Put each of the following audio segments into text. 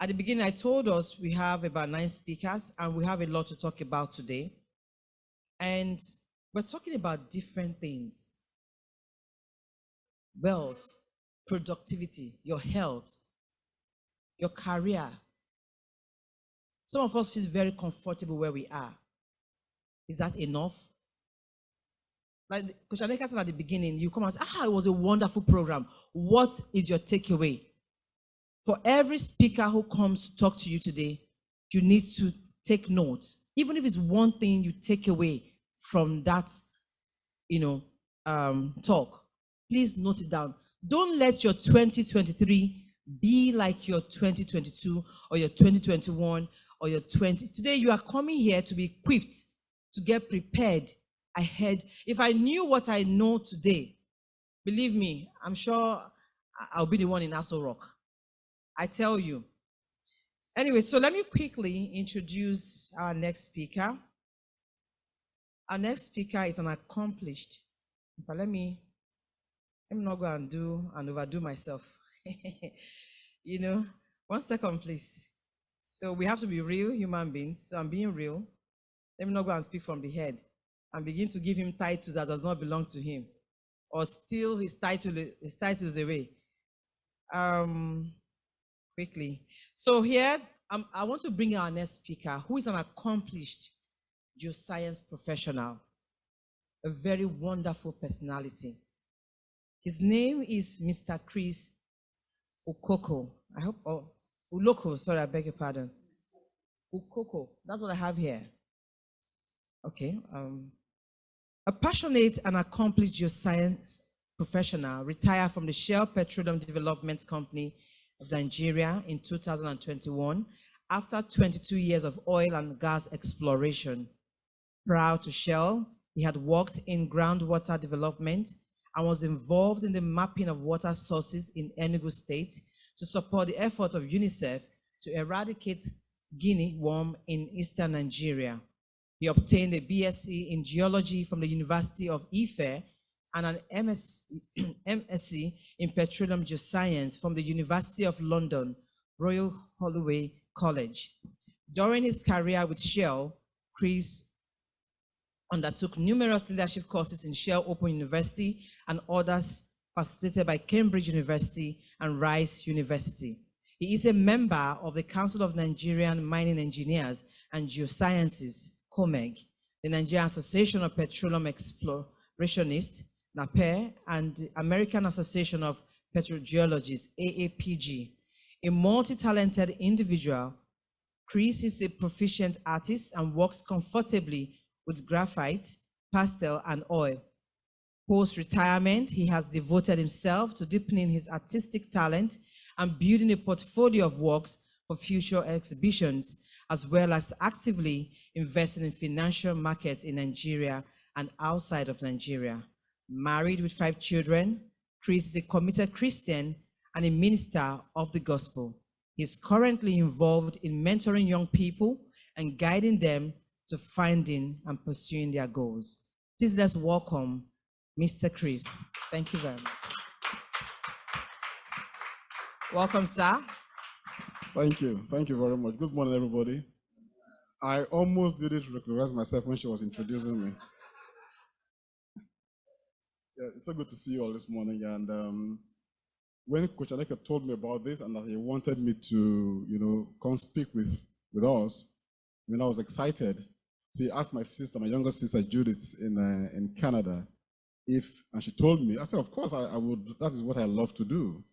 At the beginning, I told us we have about 9 speakers and we have a lot to talk about today. And we're talking about different things: wealth, productivity, your health, your career. Some of us feel very comfortable where we are. Is that enough? Like Coach Aneka said at the beginning, you come and say, it was a wonderful program. What is your takeaway? For every speaker who comes to talk to you today, you need to take notes. Even if it's one thing you take away from that, talk, please note it down. Don't let your 2023 be like your 2022 or your 2021 or your 20. Today, you are coming here to be equipped, to get prepared ahead. If I knew what I know today, believe me, I'm sure I'll be the one in Aso Rock. I tell you. Anyway, so let me quickly introduce our next speaker. Our next speaker is an accomplished. But let me not go and overdo myself. 1 second, please. So we have to be real human beings. So I'm being real. Let me not go and speak from the head and begin to give him titles that does not belong to him, or steal his titles away. Quickly. So here, I want to bring our next speaker, who is an accomplished geoscience professional, a very wonderful personality. His name is Mr. Chris Ukoko. Uloko, sorry, I beg your pardon. Ukoko, that's what I have here. Okay. A passionate and accomplished geoscience professional, retired from the Shell Petroleum Development Company of Nigeria in 2021 after 22 years of oil and gas exploration. Prior to Shell, he had worked in groundwater development and was involved in the mapping of water sources in Enugu State to support the effort of UNICEF to eradicate guinea worm in eastern Nigeria. He obtained a BSc in geology from the University of Ife and an MSc in petroleum geoscience from the University of London, Royal Holloway College. During his career with Shell, Chris undertook numerous leadership courses in Shell Open University and others facilitated by Cambridge University and Rice University. He is a member of the Council of Nigerian Mining Engineers and Geosciences, COMEG, the Nigerian Association of Petroleum Explorationists, NAPE, and the American Association of Petrogeologists, AAPG. A multi-talented individual, Chris is a proficient artist and works comfortably with graphite, pastel, and oil. Post-retirement, he has devoted himself to deepening his artistic talent and building a portfolio of works for future exhibitions, as well as actively investing in financial markets in Nigeria and outside of Nigeria. Married with 5 children, Chris is a committed Christian and a minister of the gospel. He is currently involved in mentoring young people and guiding them to finding and pursuing their goals. Please let's welcome Mr. Chris. Thank you very much. Welcome, sir. Thank you. Thank you very much. Good morning, everybody. I almost didn't recognize myself when she was introducing me. Yeah, it's so good to see you all this morning. And when Coach Aneka told me about this and that he wanted me to, come speak with us, I was excited. So he asked my sister, my younger sister Judith in Canada, and she told me. I said, of course I would. That is what I love to do.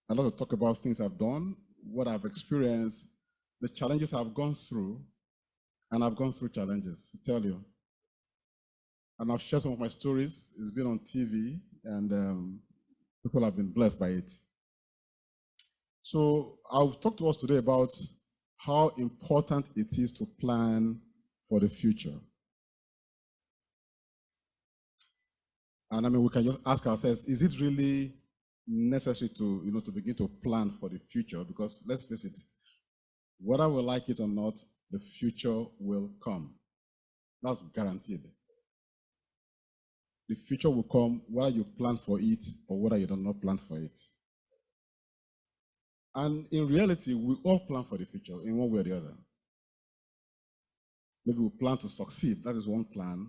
I love to talk about things I've done, what I've experienced, the challenges I've gone through, and I've gone through challenges, I tell you. And I've shared some of my stories. It's been on TV, and people have been blessed by it. So I'll talk to us today about how important it is to plan for the future. And we can just ask ourselves, is it really necessary to, to begin to plan for the future? Because let's face it, whether we like it or not, the future will come. That's guaranteed. The future will come whether you plan for it or whether you do not plan for it. And in reality, we all plan for the future in one way or the other. Maybe we plan to succeed, that is one plan,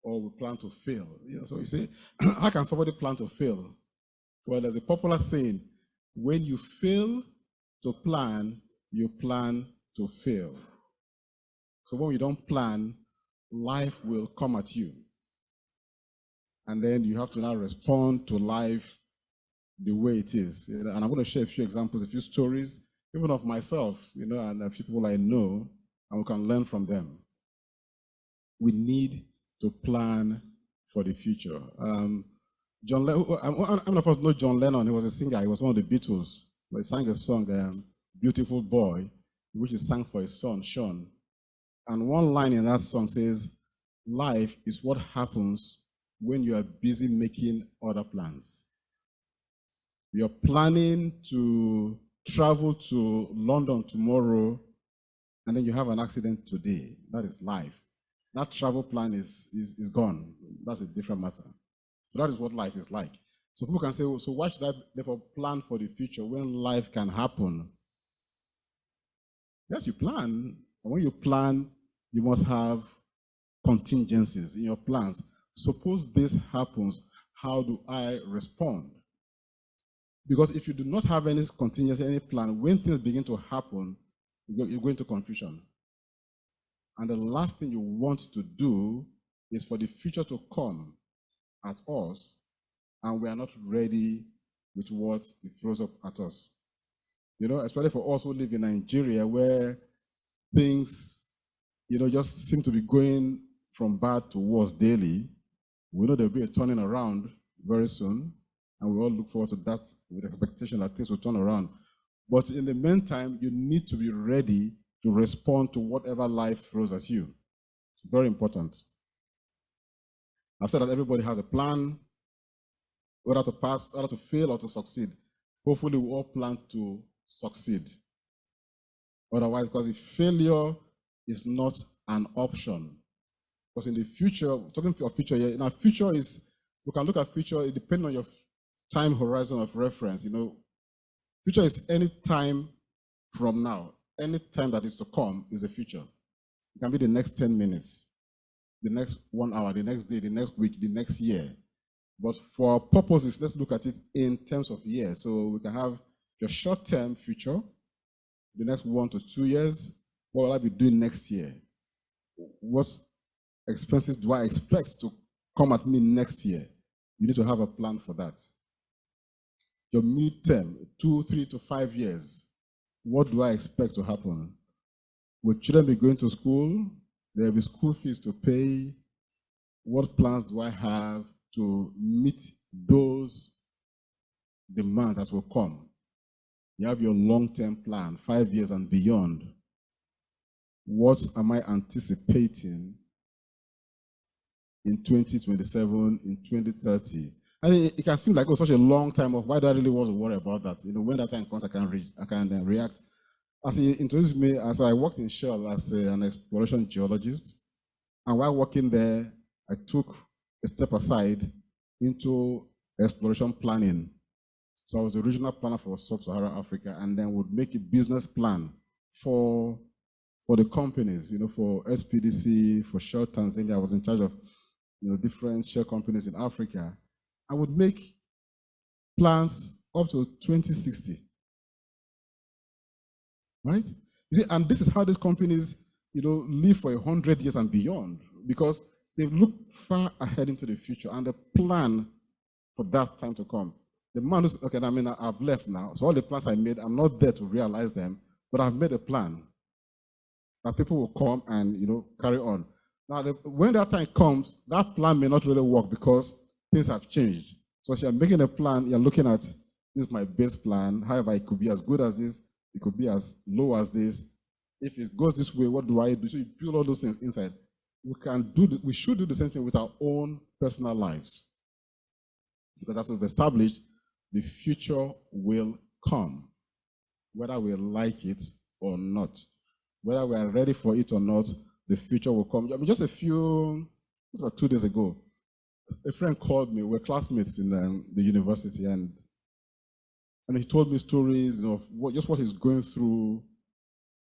or we plan to fail. So you say, how can somebody plan to fail? Well, there's a popular saying, when you fail to plan, you plan to fail. So when you don't plan, life will come at you. And then you have to now respond to life the way it is. And I'm going to share a few examples, a few stories, even of myself, and a few people I know, and we can learn from them. We need to plan for the future. John Lennon, many of us know John Lennon. He was a singer. He was one of the Beatles. He sang a song, Beautiful Boy, which he sang for his son, Sean. And one line in that song says, life is what happens when you are busy making other plans. You're planning to travel to London tomorrow, and then you have an accident today. That is life. That travel plan is gone. That's a different matter. So that is what life is like. So people can say, so why should I therefore plan for the future when life can happen? Yes, you plan. And when you plan, you must have contingencies in your plans. Suppose this happens, how do I respond? Because if you do not have any contingency, any plan, when things begin to happen, you go into confusion. And the last thing you want to do is for the future to come at us, and we are not ready with what it throws up at us. Especially for us who live in Nigeria, where things, just seem to be going from bad to worse daily. We know there'll be a turning around very soon, and we all look forward to that with expectation that things will turn around. But in the meantime, you need to be ready to respond to whatever life throws at you. It's very important. I've said that everybody has a plan, whether to pass, whether to fail or to succeed. Hopefully, we all plan to succeed. Otherwise, because if failure is not an option, because in the future, talking about future here, now future is, we can look at future depending on your time horizon of reference. Future is any time from now. Any time that is to come is the future. It can be the next 10 minutes, the next 1 hour, the next day, the next week, the next year. But for our purposes, let's look at it in terms of years. So we can have your short-term future, the next 1 to 2 years. What will I be doing next year? What expenses do I expect to come at me next year? You need to have a plan for that. Your midterm, 2, 3 to 5 years. What do I expect to happen? Will children be going to school? There will be school fees to pay. What plans do I have to meet those demands that will come? You have your long-term plan, 5 years and beyond. What am I anticipating in 2027, in 2030? I think it can seem like such a long time off. Why do I really want to worry about that? When that time comes, I can react. As he introduced me, as I worked in Shell as an exploration geologist, and while working there, I took a step aside into exploration planning. So I was the regional planner for Sub-Saharan Africa, and then would make a business plan for the companies, for SPDC, for Shell Tanzania. I was in charge of different shell companies in Africa. I would make plans up to 2060. Right? You see, and this is how these companies, live for 100 years and beyond, because they look far ahead into the future and they plan for that time to come. The man who's, okay, I've left now, so all the plans I made, I'm not there to realize them, but I've made a plan that people will come and, carry on. Now, when that time comes, that plan may not really work because things have changed. So if you're making a plan, you're looking at, this is my base plan. However, it could be as good as this. It could be as low as this. If it goes this way, what do I do? So you build all those things inside. We should do the same thing with our own personal lives. Because as we've established, the future will come, whether we like it or not. Whether we are ready for it or not, the future will come. Just about 2 days ago, a friend called me. We're classmates in the university, and And he told me stories of just what he's going through.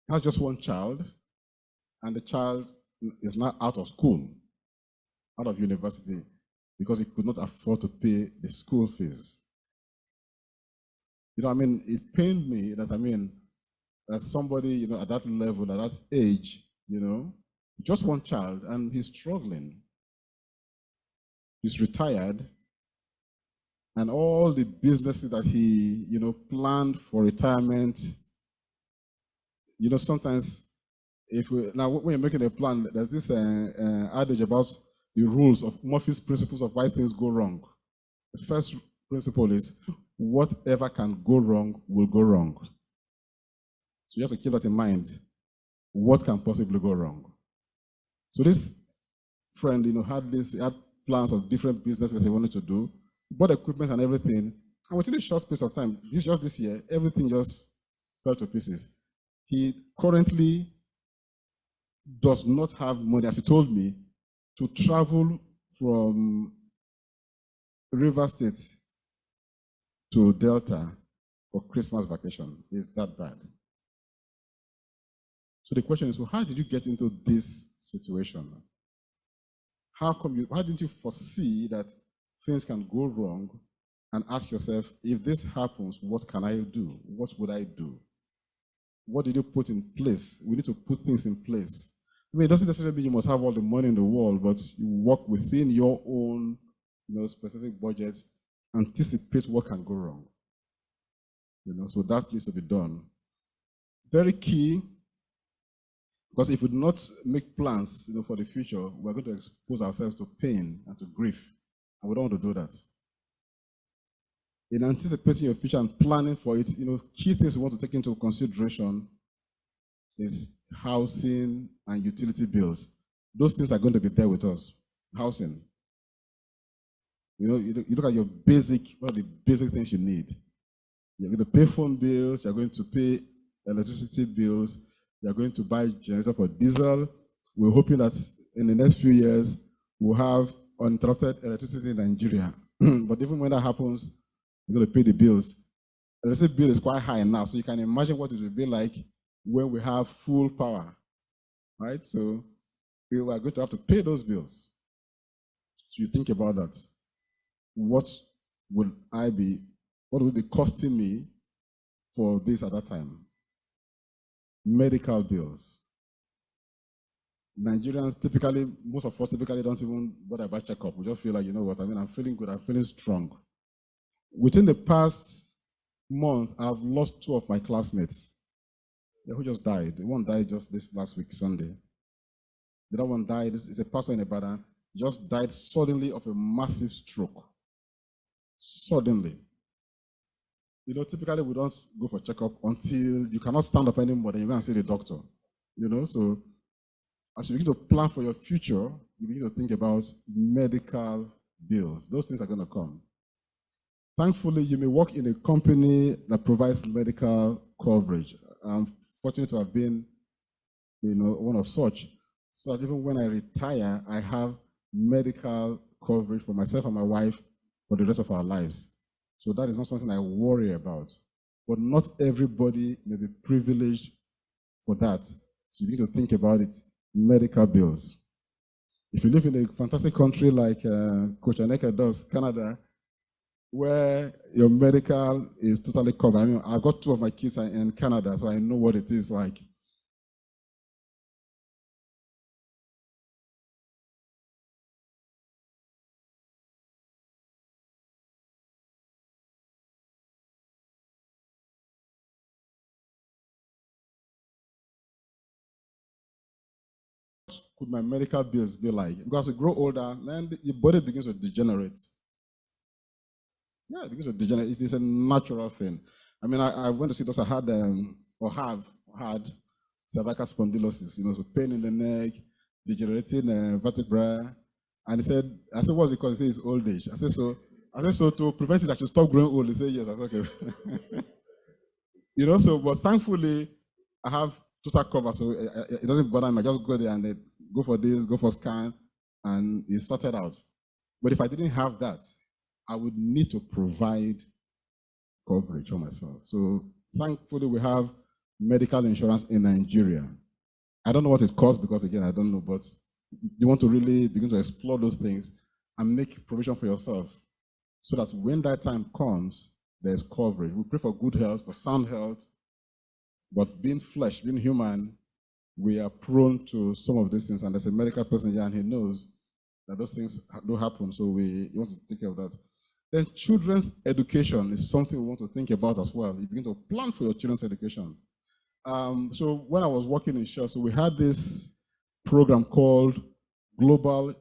He has just one child, and the child is now out of school, out of university, because he could not afford to pay the school fees. It pained me that somebody, at that level, at that age, just one child, and he's struggling. He's retired, and all the businesses that he, planned for retirement, sometimes when you're making a plan, there's this adage about the rules of Murphy's principles of why things go wrong. The first principle is whatever can go wrong will go wrong. So you have to keep that in mind. What can possibly go wrong? So this friend, had plans of different businesses he wanted to do, bought equipment and everything, and within a short space of time, this year, everything just fell to pieces. He currently does not have money, as he told me, to travel from River State to Delta for Christmas vacation. It's that bad. So the question is, how did you get into this situation? How didn't you foresee that things can go wrong and ask yourself, if this happens, what can I do? What would I do? What did you put in place? We need to put things in place. It doesn't necessarily mean you must have all the money in the world, but you work within your own specific budget, anticipate what can go wrong. So that needs to be done. Very key, because if we do not make plans for the future, we're going to expose ourselves to pain and to grief, and we don't want to do that. In anticipating your future and planning for it, key things we want to take into consideration is housing and utility bills. Those things are going to be there with us. Housing. You look at your what are the basic things you need. You're going to pay phone bills, you're going to pay electricity bills, you're going to buy generator for diesel. We're hoping that in the next few years, we'll have uninterrupted electricity in Nigeria. But even when that happens, you're going to pay the bills. The electricity bill is quite high now, so you can imagine what it will be like when we have full power, right? So we are going to have to pay those bills. So you think about that. What will be costing me for this at that time? Medical bills. Nigerians most of us typically don't even bother about checkup. We just feel like, I'm feeling good, I'm feeling strong. Within the past month, I've lost 2 of my classmates. Who just died. One died just this last week, Sunday. The other one died, is a pastor in Ibadan, just died suddenly of a massive stroke. Suddenly. Typically we don't go for checkup until you cannot stand up anymore, then you go and see the doctor. So as you begin to plan for your future, you begin to think about medical bills. Those things are going to come. Thankfully, you may work in a company that provides medical coverage. I'm fortunate to have been, one of such. So that even when I retire, I have medical coverage for myself and my wife for the rest of our lives. So that is not something I worry about. But not everybody may be privileged for that. So you need to think about it. Medical bills. If you live in a fantastic country like Coach Aneka does, Canada, where your medical is totally covered. I've got 2 of my kids in Canada, so I know what it is like. What could my medical bills be like? Because we grow older, then your body begins to degenerate. Yeah, it begins to degenerate. It's a natural thing. I went to see doctor. I had have had cervical spondylosis. So pain in the neck, degenerating vertebra, and I said, what's it called? He said it's old age. I said so to prevent it, I should stop growing old. He said yes. I said okay. But thankfully, I have total cover, so it doesn't bother me. I just go there and go for this, go for scan, and it's sorted out. But if I didn't have that, I would need to provide coverage for myself. So thankfully, we have medical insurance in Nigeria. I don't know what it costs because, again, I don't know, but you want to really begin to explore those things and make provision for yourself so that when that time comes, there's coverage. We pray for good health, for sound health, but being flesh, being human, we are prone to some of these things. And there's a medical person here and he knows that those things do happen. So we want to take care of that. Then children's education is something we want to think about as well. You begin to plan for your children's education. So when I was working in Shell, so we had this program called Global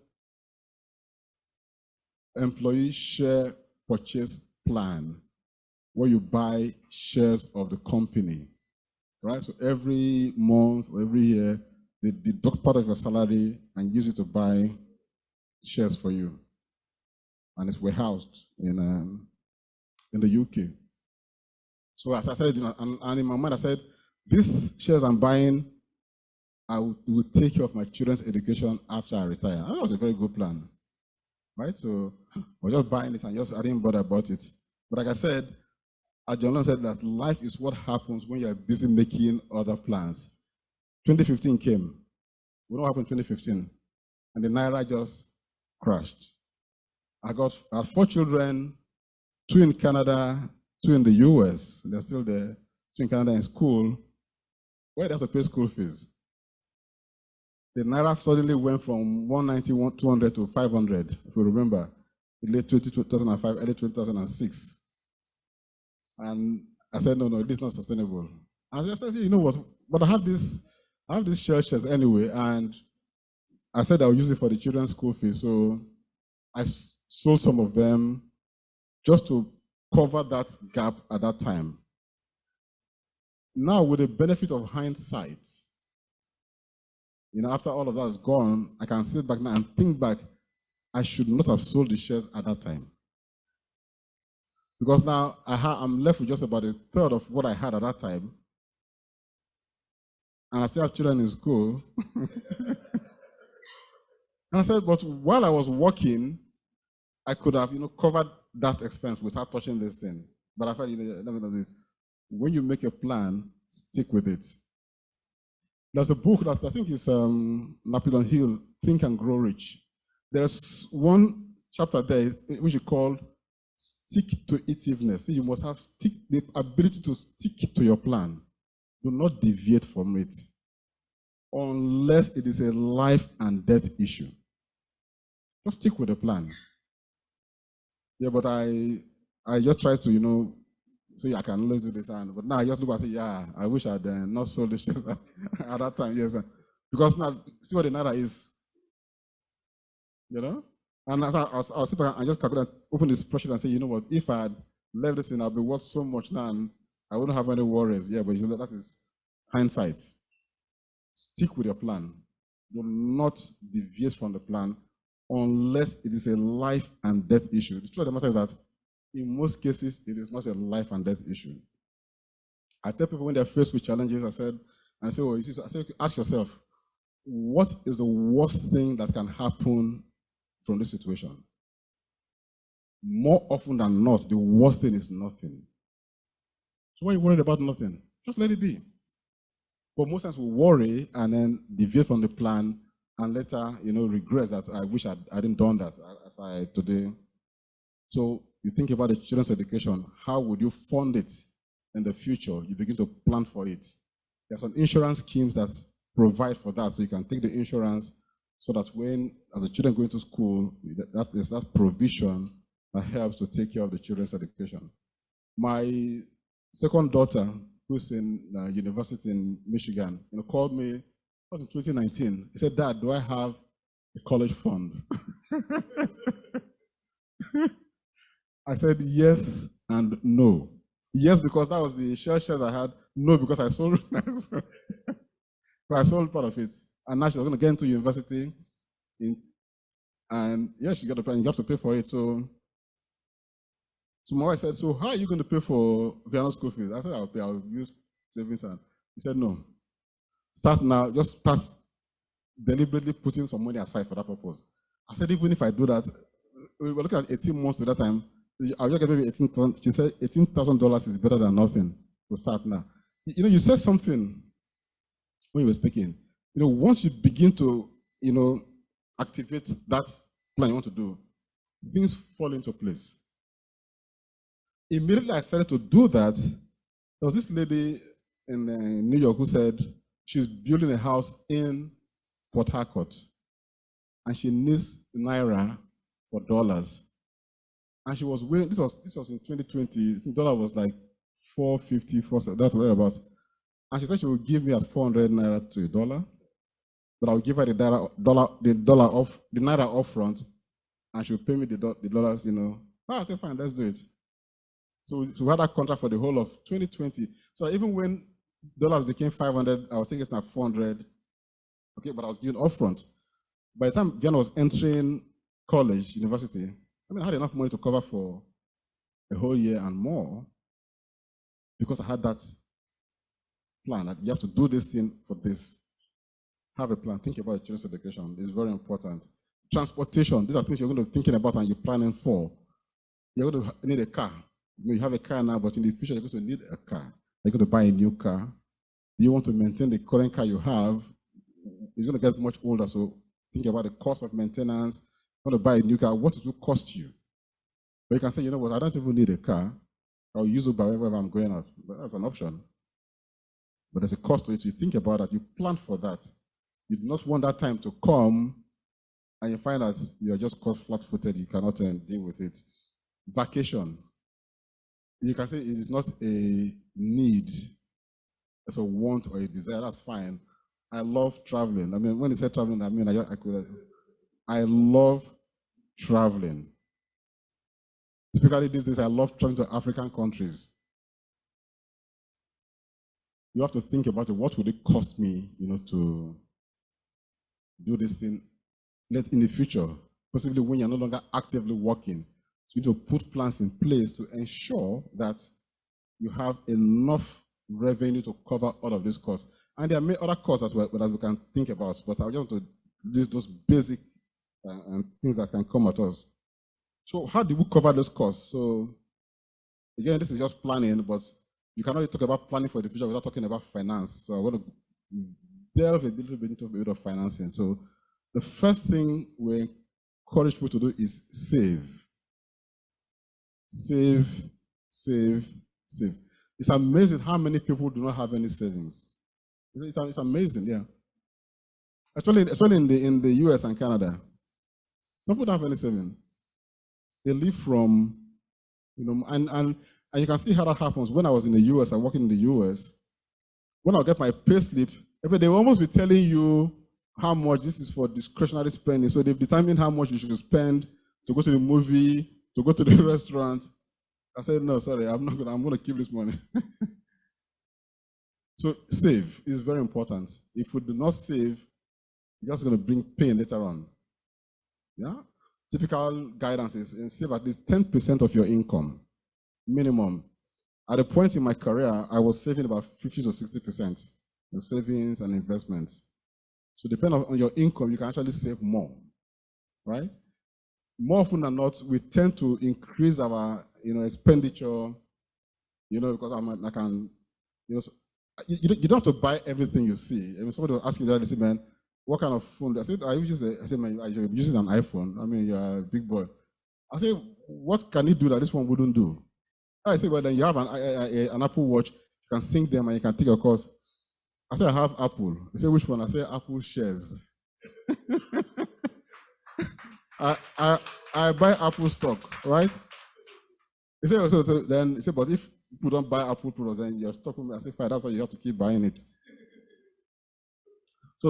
Employee Share Purchase Plan, where you buy shares of the company, right? So every month or every year, they deduct part of your salary and use it to buy shares for you. And it's warehoused in the UK. So as I said, and in my mind I said, these shares I'm buying, I will take care of my children's education after I retire. And that was a very good plan, right? So I was just buying it and I didn't bother about it. But like I said, John said that life is what happens when you're busy making other plans. 2015 came. We know what happened in 2015. And the Naira just crashed. I had 4 children, 2 in Canada, 2 in the US. They're still there. 2 in Canada in school. Where they have to pay school fees. The Naira suddenly went from 190, 200 to 500, if you remember, in late 2005, early 2006. And I said, no, this is not sustainable. And I said, you know what, but I have these shares anyway, and I said I would use it for the children's school fees. So I sold some of them just to cover that gap at that time. Now, with the benefit of hindsight, after all of that is gone, I can sit back now and think back, I should not have sold the shares at that time. Because now I'm left with just about 1/3 of what I had at that time. And I still have children in school. And I said, but while I was working, I could have, covered that expense without touching this thing. But I felt, when you make a plan, stick with it. There's a book that I think is Napoleon Hill, Think and Grow Rich. There's one chapter there which is called stick-to-itiveness. You must have the ability to stick to your plan. Do not deviate from it unless it is a life and death issue. Just stick with the plan. Yeah, but I just try to, say I can always do this, but now I just look and say, yeah, I wish I'd not sold the shares at that time, yes. Because now, see what the Naira is, And as I'll sit back and just calculate, open this spreadsheet and say, you know what, if I had left this in, I'll be worth so much now, and I wouldn't have any worries. Yeah, but that is hindsight. Stick with your plan. Do not deviate from the plan unless it is a life and death issue. The truth of the matter is that in most cases, it is not a life and death issue. I tell people when they're faced with challenges, I say, ask yourself, what is the worst thing that can happen from this situation? More often than not, the worst thing is nothing. So why are you worried about nothing? Just let it be. But most times we worry and then deviate from the plan and later, regret that I wish I hadn't done that as I today. So you think about the children's education, how would you fund it in the future? You begin to plan for it. There are some insurance schemes that provide for that. So you can take the insurance so that when, as the children go into school, that is that provision that helps to take care of the children's education. My second daughter, who's in university in Michigan, called me, it was in 2019. He said, Dad, do I have a college fund? I said yes and no. Yes, because that was the shares I had. No, because I sold I sold part of it. And now she's going to get into university. And yes, she got a plan. You have to pay for it. So my wife said, so how are you going to pay for Vienna school fees? I said, I'll pay. I'll use savings. And he said, no. Start now. Just start deliberately putting some money aside for that purpose. I said, even if I do that, we were looking at 18 months to that time. I'll just get maybe 18,000. She said $18,000 is better than nothing to start now. You know, you said something when you were speaking. You know, once you begin to, you know, activate that plan you want to do, things fall into place. Immediately I started to do that. There was this lady in New York who said she's building a house in Port Harcourt and she needs Naira for dollars. And she was willing, this was in 2020, the dollar was like 450, 470, that's whereabouts. And she said she would give me at 400 Naira to a dollar, but I would give her the Naira off front, and she would pay me the dollars, you know. I said, fine, let's do it. So we had that contract for the whole of 2020. So even when dollars became 500, I was thinking it's now 400, okay, but I was giving upfront. By the time Diana was entering college, university, I mean, I had enough money to cover for a whole year and more because I had that plan that you have to do this thing for this. Have a plan. Think about children's education. It's very important. Transportation. These are things you're going to be thinking about and you're planning for. You're going to need a car. You have a car now, but in the future, you're going to need a car. You're going to buy a new car. You want to maintain the current car you have. It's going to get much older, so think about the cost of maintenance. You want to buy a new car. What it will cost you? But you can say, you know what, I don't even need a car. I'll use Uber wherever I'm going out. But that's an option. But there's a cost to it. So you think about that. You plan for that. You do not want that time to come and you find that you are just caught flat-footed. You cannot deal with it. Vacation. You can say it is not a need. It's a want or a desire. That's fine. I love traveling. I mean, when you say traveling, I mean, I love traveling. Typically these days, I love traveling to African countries. You have to think about it. What would it cost me, you know, to do this thing in the future, possibly when you're no longer actively working. So you need to put plans in place to ensure that you have enough revenue to cover all of these costs. And there are other costs as well that we can think about, but I just want to list those basic things that can come at us. So how do we cover those costs? So again, this is just planning, but you cannot really talk about planning for the future without talking about finance. So I want to delve a little bit into a bit of financing. So the first thing we encourage people to do is save. Save, save, save. It's amazing how many people do not have any savings. It's amazing, yeah. Especially in the US and Canada. Some people don't have any savings. They live from, you know, and you can see how that happens. When I was in the US, I working in the US, when I get my pay slip, they will almost be telling you how much this is for discretionary spending. So they've determined how much you should spend to go to the movie, to go to the restaurant. I said, no, sorry, I'm going to keep this money. So save is very important. If we do not save, it's just going to bring pain later on. Yeah? Typical guidance is save at least 10% of your income, minimum. At a point in my career, I was saving about 50 to 60% of savings and investments. So depending on your income, you can actually save more, right? More often than not, we tend to increase our, expenditure, because I can, you don't have to buy everything you see. If somebody was asking me that, man, what kind of phone? I said, man, you're using an iPhone. I mean, you're a big boy. I said, what can you do that this one wouldn't do? I said, well, then you have an Apple Watch. You can sync them and you can take your course. I said, I have Apple. He said, which one? I said, Apple shares. I buy Apple stock, right? He said, then he said, but if people don't buy Apple products, then you're stuck with me. I said, fine, that's why you have to keep buying it.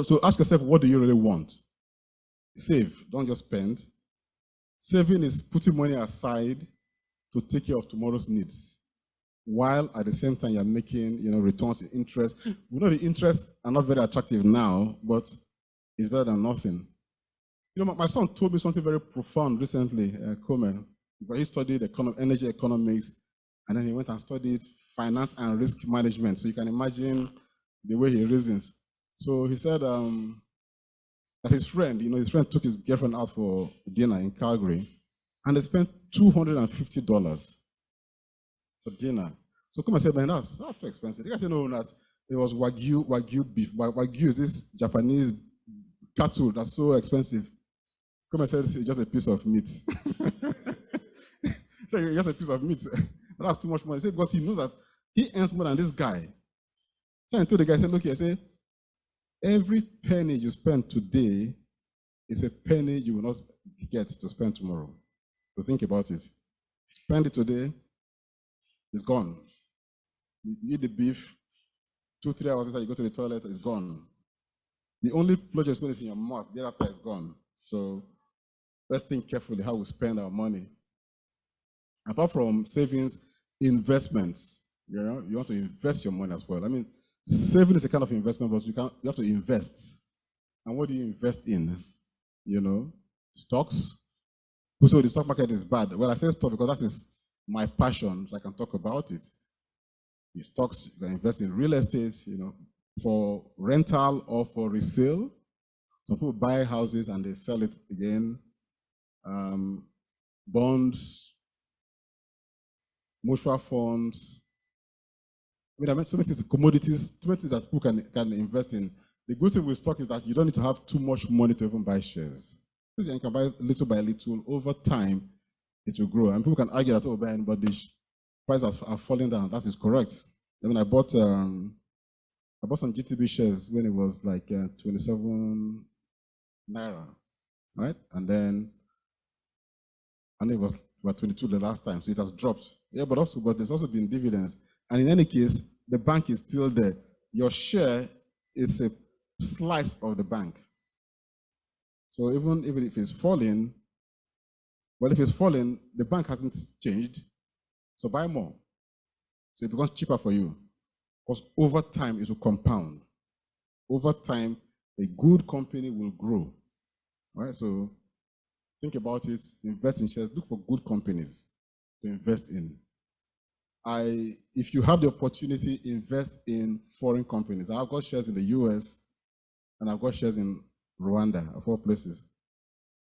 So ask yourself, what do you really want? Save, don't just spend. Saving is putting money aside to take care of tomorrow's needs, while at the same time you're making returns in interest. We know the interests are not very attractive now, but it's better than nothing. My son told me something very profound recently, Coleman, because he studied energy economics, and then he went and studied finance and risk management. So you can imagine the way he reasons. So he said that his friend took his girlfriend out for dinner in Calgary, and they spent $250 for dinner. So come and say, man, that's too expensive. The guy said, no, that it was Wagyu beef. Wagyu is this Japanese cattle that's so expensive. Come and say, it's just a piece of meat. So it's just a piece of meat. That's too much money. He said, because he knows that he earns more than this guy. So I told the guy, I said, look here, I said, every penny you spend today is a penny you will not get to spend tomorrow. So think about it. Spend it today, it's gone. You eat the beef, 2-3 hours later, you go to the toilet, it's gone. The only pleasure is when it's in your mouth, thereafter it's gone. So let's think carefully how we spend our money. Apart from savings, investments. You know, you want to invest your money as well. I mean, saving is a kind of investment, but you have to invest. And what do you invest in? You know, stocks. So the stock market is bad. Well, I say stock because that is my passion, so I can talk about it. The stocks, you can invest in real estate, you know, for rental or for resale. Some people buy houses and they sell it again. Bonds, mutual funds. I mean, so many things, commodities, so many things that people can invest in. The good thing with stock is that you don't need to have too much money to even buy shares. You can buy little by little. Over time, it will grow. And people can argue that, oh, man, but the prices are falling down. That is correct. I mean, I bought some GTB shares when it was like 27 naira, right? And then it was about 22 the last time, so it has dropped. Yeah, but there's also been dividends. And in any case, the bank is still there. Your share is a slice of the bank. So even if it's falling, well, if it's falling, the bank hasn't changed, so buy more. So it becomes cheaper for you. Because over time, it will compound. Over time, a good company will grow. All right, so think about it, invest in shares, look for good companies to invest in. If you have the opportunity, invest in foreign companies. I've got shares in the US and I've got shares in Rwanda, of all places.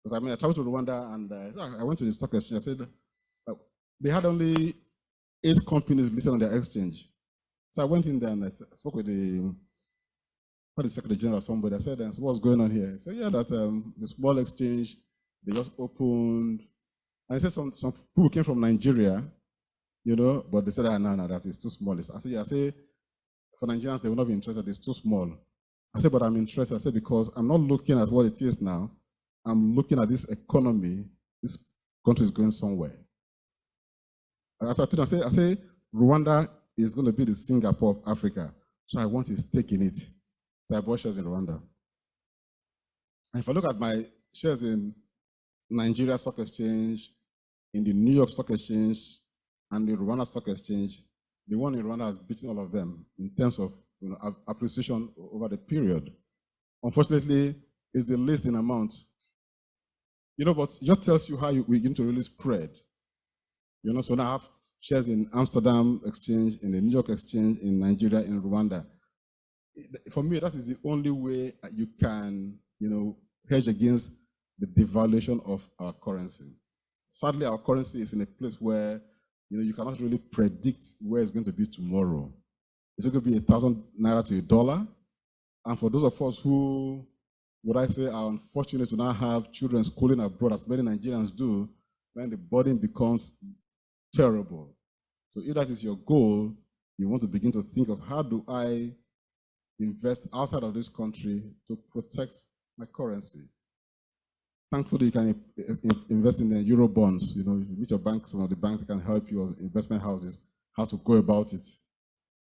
Because I mean, I traveled to Rwanda and I went to the stock exchange. I said, they had only 8 companies listed on their exchange. So I went in there and I spoke with the Secretary General or somebody. I said, so what's going on here? He said, yeah, that the small exchange, they just opened. And I said, some people came from Nigeria, you know, but they said, no, that is too small. I said, yeah, for Nigerians, they will not be interested. It's too small. I said, but I'm interested. I said, because I'm not looking at what it is now. I'm looking at this economy. This country is going somewhere. I say, Rwanda is going to be the Singapore of Africa. So I want a stake in it. So I bought shares in Rwanda. And if I look at my shares in Nigeria Stock Exchange, in the New York Stock Exchange, and the Rwanda Stock Exchange, the one in Rwanda has beaten all of them in terms of appreciation over the period. Unfortunately, it's the least in amount. You know, but it just tells you how we begin to really spread. You know, so now I have shares in Amsterdam Exchange, in the New York Exchange, in Nigeria, in Rwanda. For me, that is the only way you can, you know, hedge against the devaluation of our currency. Sadly, our currency is in a place where, you know, you cannot really predict where it's going to be tomorrow. Is it going to be 1,000 naira to $1? And for those of us who, would I say, are unfortunate to now have children schooling abroad, as many Nigerians do, then the burden becomes terrible. So if that is your goal, you want to begin to think of how do I invest outside of this country to protect my currency. Thankfully, you can invest in the Euro bonds. You know, you meet your bank, some of the banks can help you, or investment houses, how to go about it.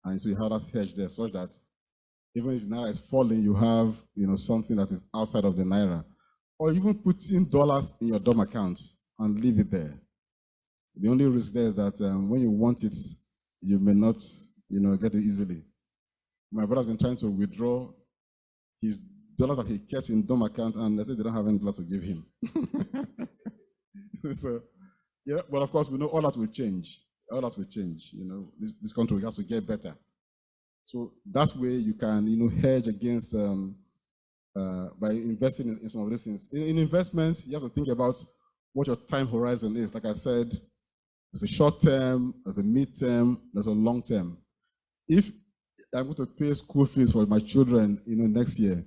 And so you have that hedge there, such that even if the naira is falling, you have, you know, something that is outside of the naira. Or even put in dollars in your DOM account and leave it there. The only risk there is that when you want it, you may not, you know, get it easily. My brother's been trying to withdraw his dollars that he kept in DOM account, and they said they don't have any dollars to give him. So, yeah, but of course, we know all that will change. All that will change. You know, this country has to get better. So that way you can, you know, hedge against by investing in some of these things. In investments, you have to think about what your time horizon is. Like I said, there's a short term, there's a mid-term, there's a long term. If I'm going to pay school fees for my children, next year,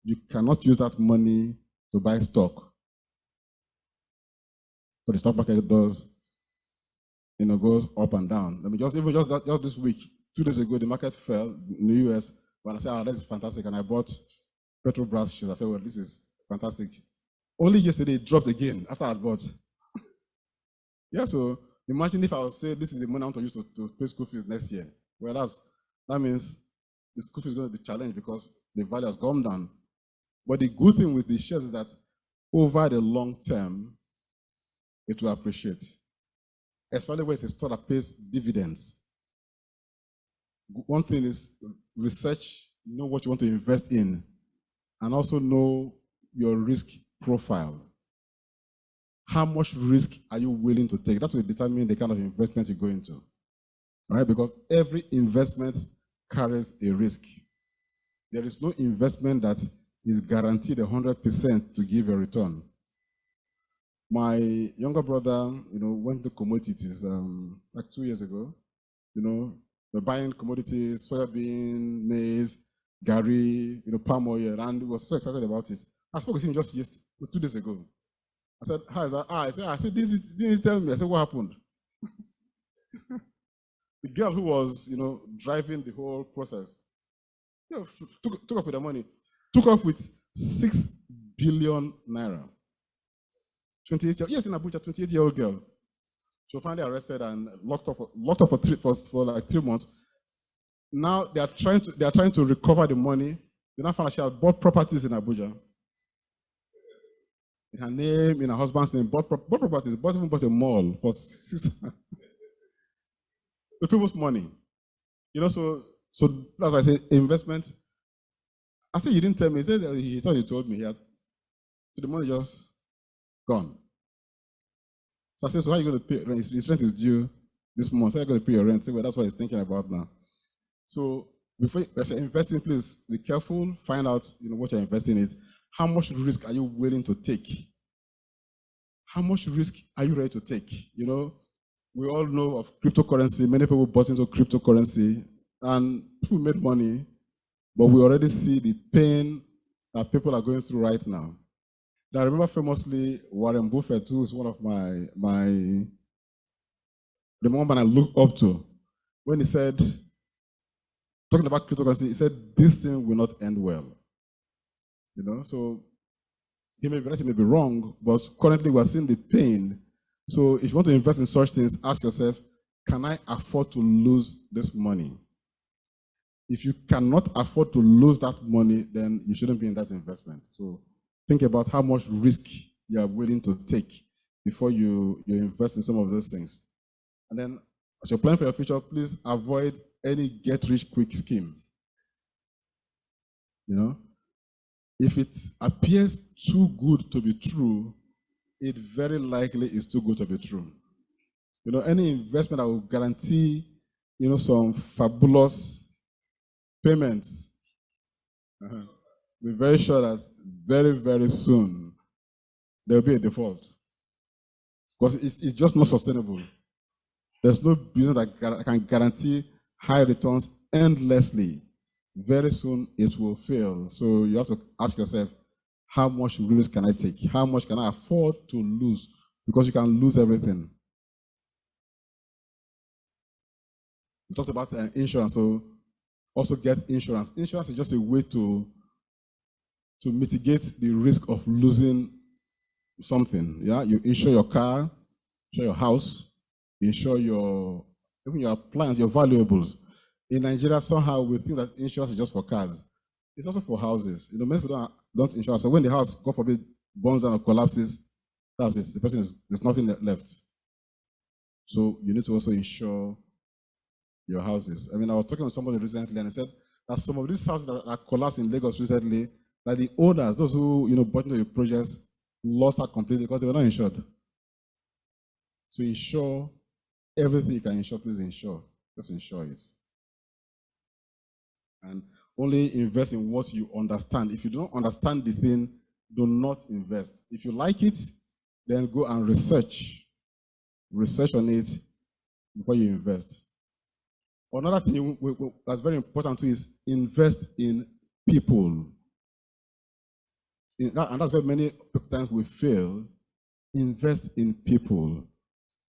you cannot use that money to buy stock. But the stock market does, goes up and down. I mean, just this week, 2 days ago, the market fell in the US. When I said, "Oh, this is fantastic," and I bought Petrobras shares, I said, "Well, this is fantastic." Only yesterday it dropped again after I bought. Yeah, so imagine if I would say this is the money I want to use to pay school fees next year. Well, that means the school fees is going to be challenged because the value has gone down. But the good thing with the shares is that over the long term, it will appreciate. Especially when it's a stock that pays dividends. One thing is research, know what you want to invest in, and also know your risk profile. How much risk are you willing to take? That will determine the kind of investment you go into, right? Because every investment carries a risk. There is no investment that is guaranteed 100% to give a return. My younger brother, went to commodities like 2 years ago. They're buying commodities, soybean, maize, gari, palm oil, and he was so excited about it. I spoke with him just 2 days ago. I said, "How is that?" I said, didn't you tell me? I said, "What happened?" The girl who was, driving the whole process, took off with the money, took off with 6 billion naira. 28 yes, in Abuja, 28-year-old girl. She was finally arrested and locked up for like 3 months. Now they are trying to recover the money. They now found out she had bought properties in Abuja. In her name, in her husband's name, bought properties, even bought a mall for 6 the people's money. So as I say, investment. I said, "You didn't tell me." He said he thought you told me. So the money just gone. So I said, "So how are you going to pay rent? His rent is due this month. So how are you going to pay your rent?" Say, "Well, that's what he's thinking about now." So before you investing, please be careful. Find out what you're investing in. How much risk are you willing to take? How much risk are you ready to take? We all know of cryptocurrency. Many people bought into cryptocurrency and people made money, but we already see the pain that people are going through right now. Now, I remember famously Warren Buffett, who is one of the one I look up to, when he said, talking about cryptocurrency, he said, "This thing will not end well." So he may be right, he may be wrong, but currently we're seeing the pain. So if you want to invest in such things, ask yourself, can I afford to lose this money? If you cannot afford to lose that money, then you shouldn't be in that investment. So think about how much risk you are willing to take before you invest in some of those things. And then as you're planning for your future, please avoid any get-rich-quick schemes. If it appears too good to be true, it very likely is too good to be true. Any investment that will guarantee, some fabulous payments, be very sure that very, very soon there will be a default. Because it's just not sustainable. There's no business that can guarantee high returns endlessly. Very soon it will fail. So you have to ask yourself, how much risk can I take? How much can I afford to lose? Because you can lose everything. We talked about insurance, so also get insurance. Insurance is just a way to mitigate the risk of losing something. Yeah, you insure your car, insure your house, insure even your appliances, your valuables. In Nigeria, somehow we think that insurance is just for cars. It's also for houses. Many people don't insure. So when the house, God forbid, burns down or collapses, that's it. The person there's nothing left. So you need to also insure your houses. I mean, I was talking to somebody recently, and I said that some of these houses that collapsed in Lagos recently, that the owners, those who bought into the projects, lost that completely because they were not insured. So insure everything you can insure. Please insure. Just insure it. And only invest in what you understand. If you don't understand the thing, do not invest. If you like it, then go and research on it before you invest. Another thing that's very important too is invest in people. And that's where many times we fail. Invest in people.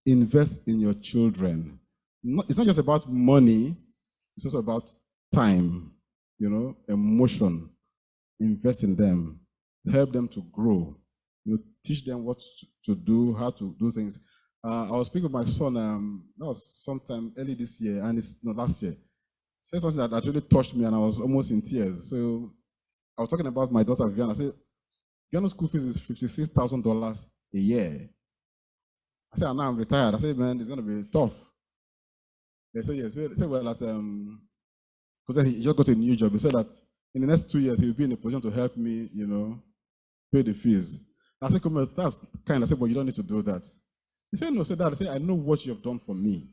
Invest in your children. It's not just about money, it's also about time, emotion. Invest in them. Help them to grow. Teach them what to do, how to do things. I was speaking with my son, that was sometime early this year, and it's not last year. He said something that really touched me, and I was almost in tears. So I was talking about my daughter, Viviana. I said, Viviana's school fees is $56,000 a year. I said, now I'm retired. I said, man, it's going to be tough. They said, yes. They said, well, that, because he just got a new job. He said that in the next 2 years, he'll be in a position to help me, pay the fees. I said, come on, that's kind. I said, but you don't need to do that. He said, no. I said, Dad, I said, I know what you have done for me.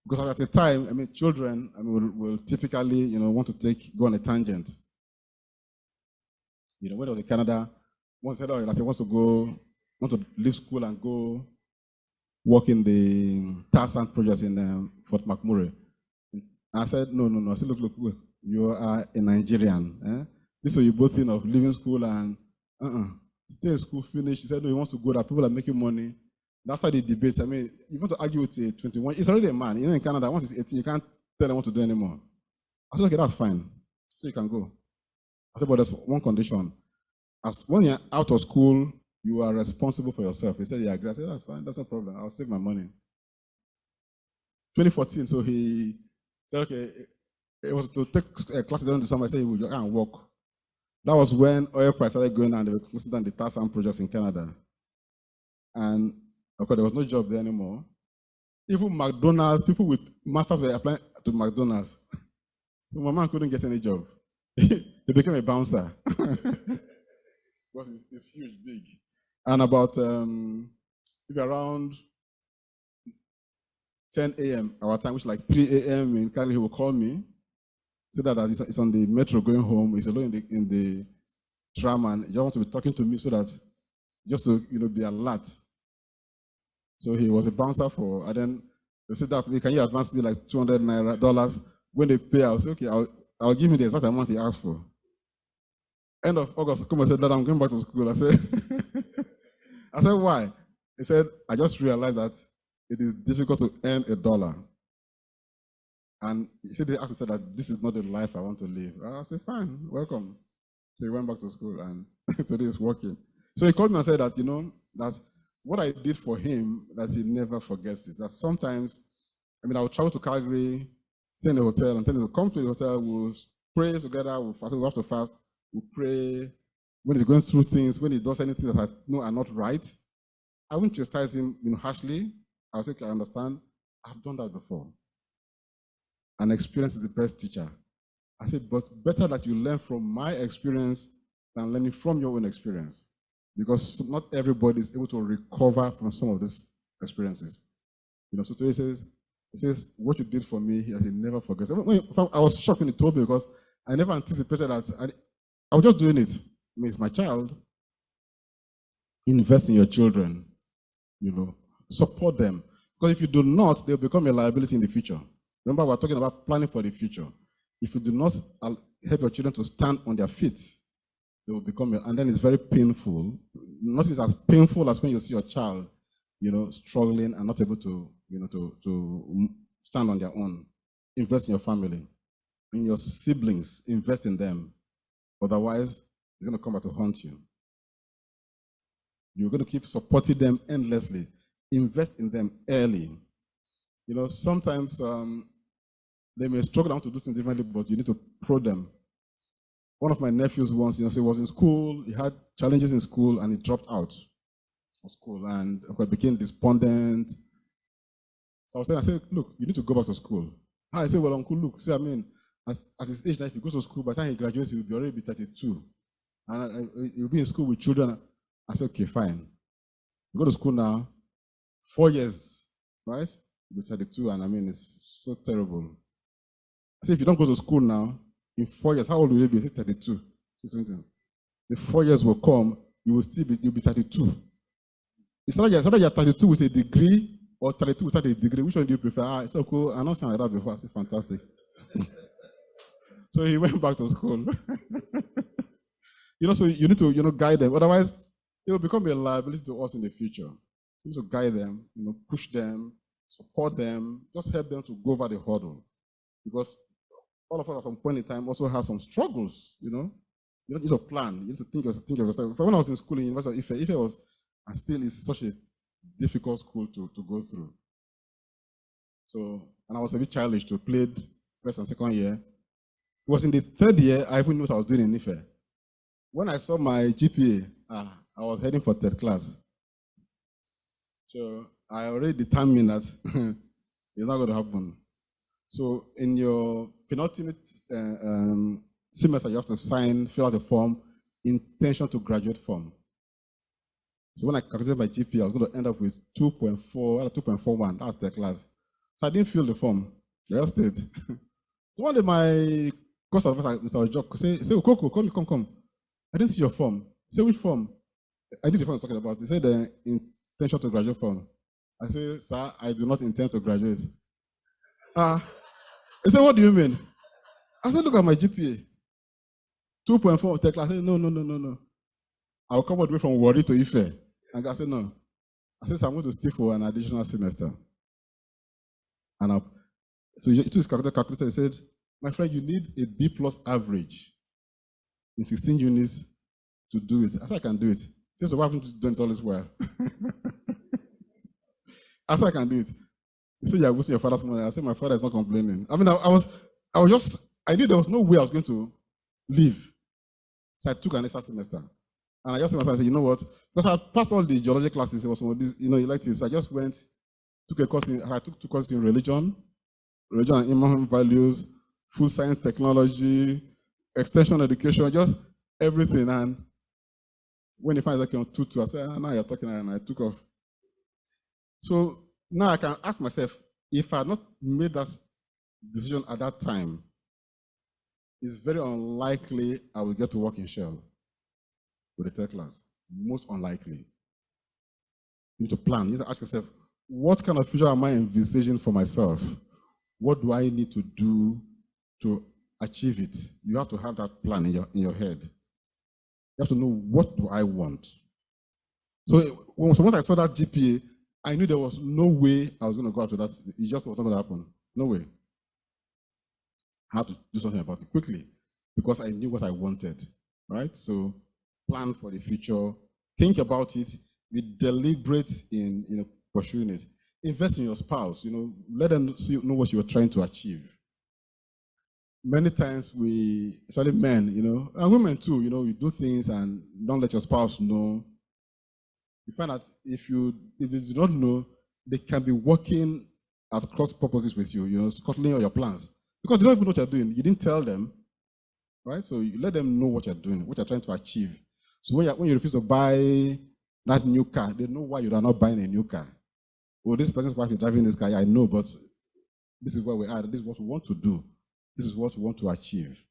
Because at the time, children, will typically, want to go on a tangent. When I was in Canada, one said, oh, he wants to leave school and go work in the tar sand projects in Fort McMurray. I said, no. I said, look, you are a Nigerian. Eh? This is you both think of leaving school and stay in school, finish. He said, no, he wants to go there. People are making money. After the debates, you want to argue with a 21, he's already a man. In Canada, once he's 18, you can't tell him what to do anymore. I said, okay, that's fine. So you can go. I said, but there's one condition. When you're out of school, you are responsible for yourself. He said, yeah, I agree. I said, that's fine, that's no problem. I'll save my money. 2014, so he said, okay, it was to take classes during the summer. I said, you can't walk. That was when oil price started going down. They were closing down the tar sand projects in Canada. And of course, there was no job there anymore. Even McDonald's, people with masters were applying to McDonald's. My man couldn't get any job. He became a bouncer. Because it's huge, big. And about maybe around 10 a.m. our time, which is like 3 a.m. in Cali, he will call me. Say that it's on the metro going home. He's alone in the tram, and he just wants to be talking to me so that just to be alert. So he was a bouncer and then they said that, can you advance me like $200 when they pay? I'll say, okay, I'll give him the exact amount he asked for. End of August, come and said, Dad, I'm going back to school. I said, why? He said, I just realized that it is difficult to earn $1. And he said, they said that this is not the life I want to live. I said, fine, welcome. So he went back to school and today he's working. So he called me and said that, that what I did for him, that he never forgets it. That sometimes, I would travel to Calgary, stay in the hotel, and tell him to come to the hotel, we'll pray together, we'll fast, we'll have to fast, we'll pray. When he's going through things, when he does anything that I know are not right, I wouldn't chastise him harshly. I'll say, okay, I understand. I've done that before. And experience is the best teacher. I said, but better that you learn from my experience than learning from your own experience. Because not everybody is able to recover from some of these experiences. So today he says, what you did for me, he never forgets. I was shocked when he told me because I never anticipated that. I was just doing it. It's my child. Invest in your children. Support them. Because if you do not, they'll become a liability in the future. Remember, we're talking about planning for the future. If you do not help your children to stand on their feet, they will become, and then it's very painful. Nothing is as painful as when you see your child, struggling and not able to, to stand on their own. Invest in your family, in your siblings. Invest in them. Otherwise, it's going to come back to haunt you. You're going to keep supporting them endlessly. Invest in them early. Sometimes they may struggle to do things differently, but you need to prod them. One of my nephews once, he was in school, he had challenges in school, and he dropped out of school, and became despondent. So I said, look, you need to go back to school. I said, well, Uncle, look, see, at his age, if he goes to school, by the time he graduates, he will already be 32. And he'll be in school with children. I said, okay, fine. You go to school now, 4 years, right? You'll be 32, and it's so terrible. I said, if you don't go to school now, in 4 years, how old will you be? 32. The 4 years will come, you'll be 32. It's not you're 32 with a degree or 32 without a degree. Which one do you prefer? Ah, it's so cool. I'm not saying like that before. It's fantastic. So he went back to school. So you need to, guide them. Otherwise, it will become a liability to us in the future. You need to guide them, push them, support them, just help them to go over the hurdle. Because all of us at some point in time also have some struggles, You need to plan. You need to think of yourself. When I was in school in University of Ife was, and still is such a difficult school to go through. So, and I was a bit childish to play first and second year. It was in the third year I even knew what I was doing in Ife. When I saw my GPA, I was heading for third class. So I already determined that it's not going to happen. So in your penultimate semester, you have to fill out a form, intention to graduate form. So when I calculated my GPA, I was going to end up with 2.4, 2.41. That's the class. So I didn't fill the form. I just stayed. So one day my course advisor, Mr. Ojok, say, Ukoko, come. I didn't see your form. He said, which form? I did the form I was talking about. He said the intention to graduate form. I said, sir, I do not intend to graduate. He said, what do you mean? I said, look at my GPA. 2.4 tech class. I said, no. I'll come all the way from Warri to Ife. And I said, no. I said, so I'm going to stay for an additional semester. And so he took his calculator. He said, my friend, you need a B+ average in 16 units to do it. I said, I can do it. He said, so why haven't you done it all this while? I said, I can do it. He said, you're wasting your father's money. I said, my father is not complaining. I mean, I knew there was no way I was going to leave. So I took an extra semester. And I just said, you know what? Because I passed all the geology classes, it was some of these, electives. So I just took a course I took 2 courses in religion and human values, food science technology, extension education, just everything. And when he finds like on 2-2, I said, now you're talking, and I took off. So now I can ask myself, if I had not made that decision at that time, it's very unlikely I will get to work in Shell with the third class. Most unlikely. You need to plan. You need to ask yourself, what kind of future am I envisaging for myself? What do I need to do to achieve it? You have to have that plan in your head. You have to know, what do I want? So once I saw that GPA, I knew there was no way I was going to go after that. It just was not going to happen. No way. I had to do something about it quickly because I knew what I wanted, right? So plan for the future, think about it, be deliberate in pursuing it. Invest in your spouse, let them know what you're trying to achieve. Many times especially men, and women too, we do things and don't let your spouse know. You find that if you do not know, they can be working at cross purposes with you, scuttling all your plans. Because they don't even know what you're doing. You didn't tell them, right? So you let them know what you're doing, what you're trying to achieve. So when you refuse to buy that new car, they know why you are not buying a new car. Well, this person's wife is driving this car. Yeah, I know, but this is where we are. This is what we want to do. This is what we want to achieve.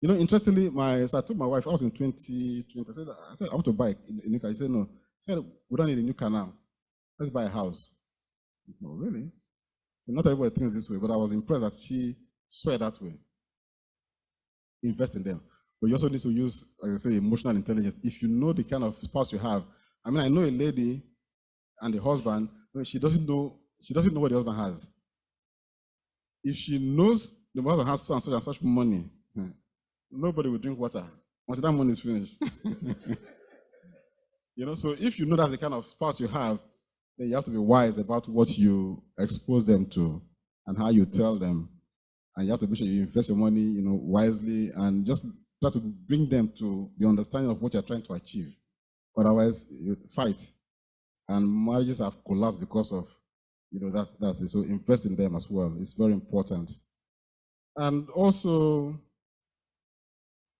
Interestingly, so I told my wife, I was in 2020, I said, I want to buy a new car. She said, no. She said, we don't need a new car now. Let's buy a house. Oh, really? So not everybody thinks this way, but I was impressed that she saw it that way. Invest in them. But you also need to use, like I say, emotional intelligence. If you know the kind of spouse you have, I know a lady and the husband, she doesn't know what the husband has. If she knows the husband has so and such money, nobody will drink water until that money is finished. So if you know that's the kind of spouse you have, then you have to be wise about what you expose them to and how you tell them. And you have to be sure you invest your money, wisely, and just try to bring them to the understanding of what you're trying to achieve. Otherwise, you fight. And marriages have collapsed because of, that. So invest in them as well. It's very important. And also,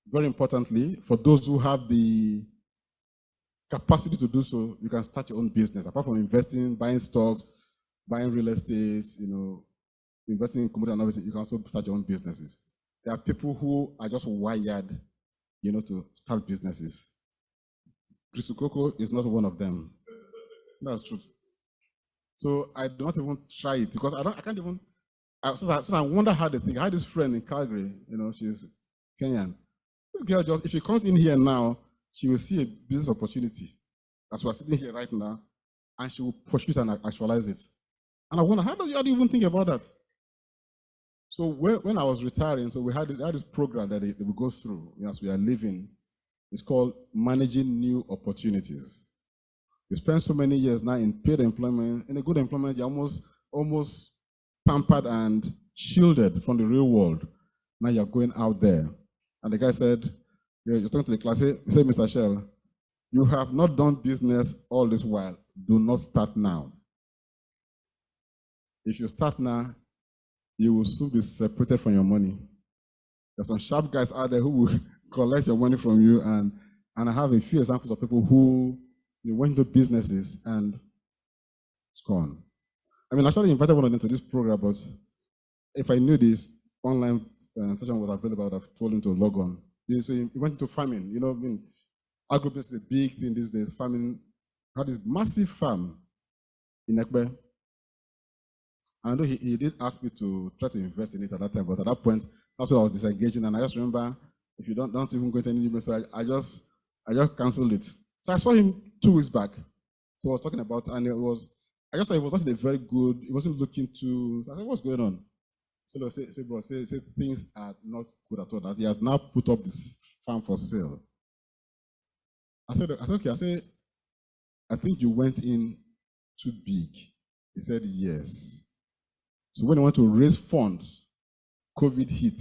very importantly, for those who have the capacity to do so, you can start your own business. Apart from investing, buying stocks, buying real estate, investing in commodity and everything, you can also start your own businesses. There are people who are just wired, to start businesses. Ukoko is not one of them. That's true. So I do not even try it because I can't even. So I wonder how they think. I had this friend in Calgary, she's Kenyan. This girl just, if she comes in here now, she will see a business opportunity as we're sitting here right now, and she will pursue it and actualize it. And I wonder, how do you even think about that? So when I was retiring, so we had this program that we go through as we are living. It's called Managing New Opportunities. You spend so many years now in paid employment. In a good employment, you're almost pampered and shielded from the real world. Now you're going out there. And the guy said, you're talking to the class, he said, Mr. Shell, you have not done business all this while. Do not start now. If you start now, you will soon be separated from your money. There's some sharp guys out there who will collect your money from you, and I have a few examples of people who went into businesses and it's gone. I mean, I actually invited one of them to this program, but if I knew this online session was available, I would have told him to log on. So he went into farming. I mean, agribusiness is a big thing these days. Farming had this massive farm in Ekbe. I know he did ask me to try to invest in it at that time, but at that point, that's what I was disengaging. And I just remember, if you don't even go into any business, so I just canceled it. So I saw him 2 weeks back. He was talking about, and I just saw he was not in a very good, he wasn't looking to, so I said, what's going on? So I said, bro, say things are not good at all. That he has now put up this farm for sale. I said, okay, I think you went in too big. He said, yes. So when he went to raise funds, COVID hit.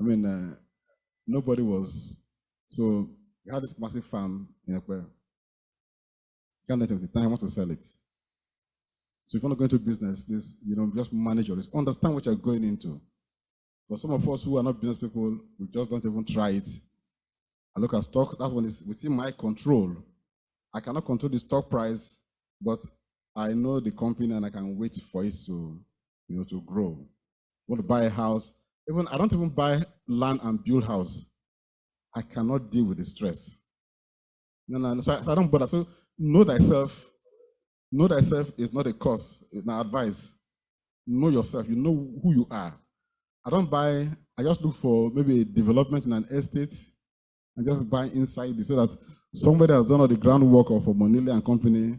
I mean, nobody was. So he had this massive farm in Ekwe. Can't let him the time, he wants to sell it. So if you want to go into business, please, just manage your risk. Understand what you're going into. For some of us who are not business people, we just don't even try it. I look at stock, that one is within my control. I cannot control the stock price, but I know the company and I can wait for it to, to grow. I want to buy a house. I don't even buy land and build house. I cannot deal with the stress. No. So I don't bother. So know thyself. Know thyself is not a course, it's an advice. Know yourself. You know who you are. I just look for maybe a development in an estate and just buy inside it so that somebody has done all the groundwork of a Monile and company,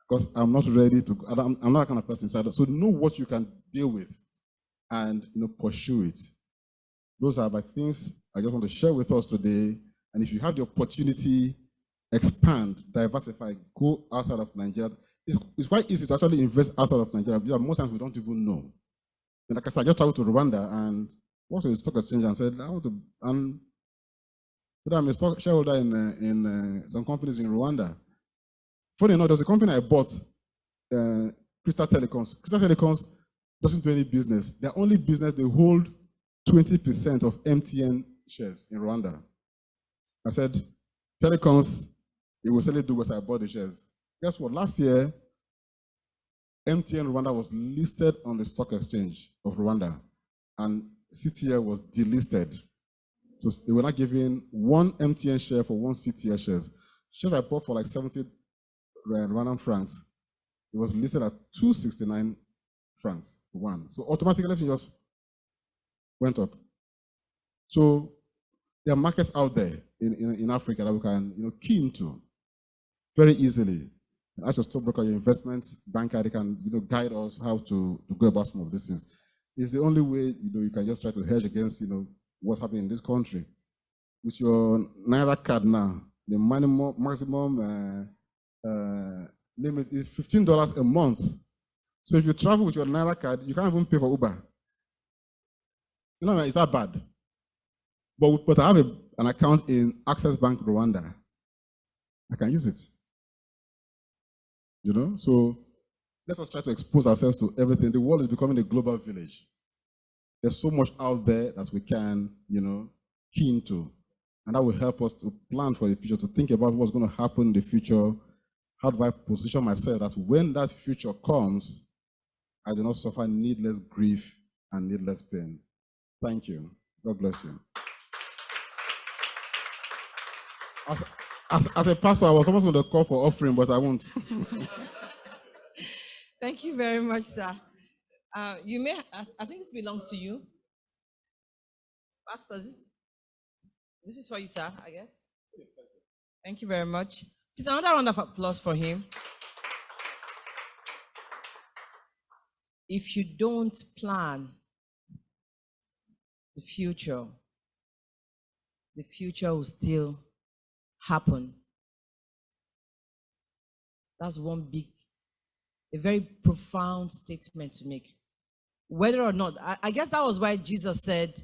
because I'm not ready to, I'm not that kind of person. So know what you can deal with and pursue it. Those are my things I just want to share with us today. And if you have the opportunity, expand, diversify, go outside of Nigeria. It's quite easy to actually invest outside of Nigeria, because most times we don't even know. And like I said, I just traveled to Rwanda and walked to the stock exchange and said, I want to, and today I'm a stock shareholder in some companies in Rwanda. Funny enough, there's a company I bought, Crystal Telecoms. Crystal Telecoms doesn't do any business. Their only business, they hold 20% of MTN shares in Rwanda. I said, Telecoms, it will certainly do what I bought the shares. Guess what? Last year, MTN Rwanda was listed on the stock exchange of Rwanda, and CTL was delisted. So they were not giving one MTN share for one CTL shares. Shares I bought for like 70 Rwandan francs. It was listed at 269 francs for one. So automatically everything just went up. So there are markets out there in Africa that we can key into very easily. As a stockbroker, your investment banker, they can guide us how to go about some of these things. It's the only way you can just try to hedge against what's happening in this country. With your Naira card now, the maximum limit is $15 a month. So if you travel with your Naira card, you can't even pay for Uber. It's that bad. But I have an account in Access Bank Rwanda. I can use it. So let us try to expose ourselves to everything. The world is becoming a global village. There's so much out there that we can, key into. And that will help us to plan for the future, to think about what's going to happen in the future. How do I position myself that when that future comes, I do not suffer needless grief and needless pain. Thank you. God bless you. As a pastor, I was almost going to call for offering, but I won't. Thank you very much, sir. You may, I think this belongs to you. Pastor, this is for you, sir, I guess. Yes, thank you very much. Please, another round of applause for him. If you don't plan the future will still happen. That's a very profound statement to make. Whether or not, I guess that was why Jesus said,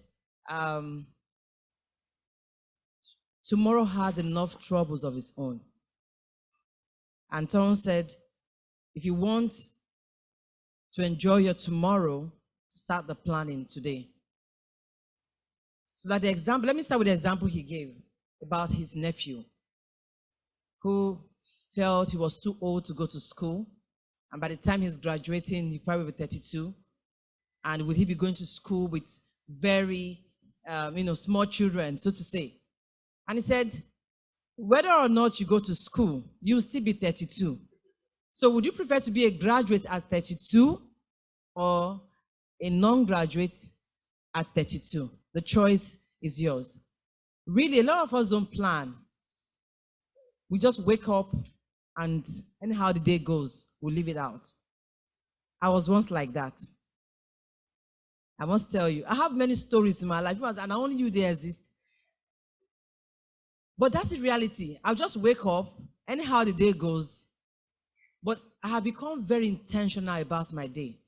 tomorrow has enough troubles of its own. And someone said, if you want to enjoy your tomorrow, start the planning today. So that let me start with the example he gave about his nephew who felt he was too old to go to school. And by the time he's graduating, he probably will be 32. And will he be going to school with very, small children, so to say? And he said, whether or not you go to school, you'll still be 32. So would you prefer to be a graduate at 32 or a non-graduate at 32? The choice is yours. Really, a lot of us don't plan. We just wake up and anyhow the day goes, we leave it out. I was once like that. I must tell you, I have many stories in my life, and I only knew they exist. But that's the reality. I'll just wake up, anyhow the day goes. But I have become very intentional about my day.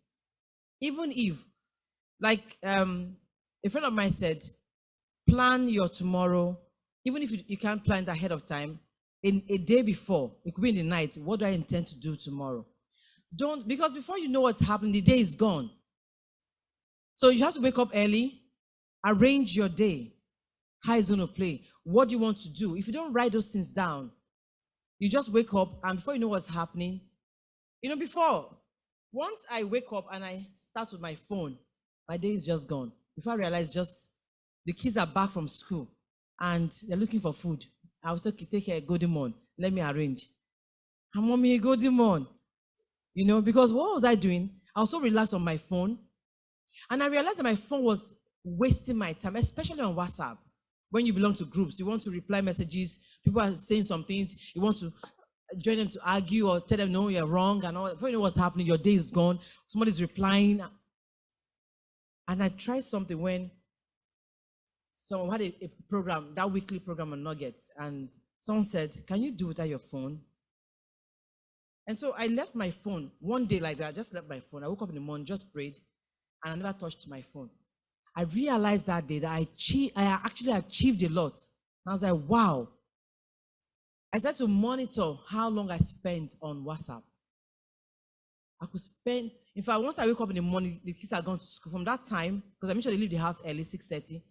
Even if, like a friend of mine said, plan your tomorrow, even if you can't plan it ahead of time, in a day before, it could be in the night, what do I intend to do tomorrow? Because before you know what's happening, the day is gone. So you have to wake up early, arrange your day, how it's going to play, what do you want to do. If you don't write those things down, you just wake up, and before you know what's happening, once I wake up and I start with my phone, my day is just gone. Before I realize, the kids are back from school and they're looking for food. I will say, okay, take care, go demon. Let me arrange. And mommy, go demon. Because what was I doing? I was so relaxed on my phone. And I realized that my phone was wasting my time, especially on WhatsApp. When you belong to groups, you want to reply messages, people are saying some things, you want to join them to argue or tell them, no, you're wrong, and all. Before you know what's happening, your day is gone, somebody's replying. And I tried something when someone had a program, that weekly program on Nuggets, and someone said, can you do without your phone? And so I left my phone one day like that. I just left my phone. I woke up in the morning, just prayed, and I never touched my phone. I realized that day that I actually achieved a lot. And I was like, wow. I started to monitor how long I spent on WhatsApp. I could spend, in fact, once I wake up in the morning, the kids are gone to school. From that time, because I mentioned they leave the house early, 6:30.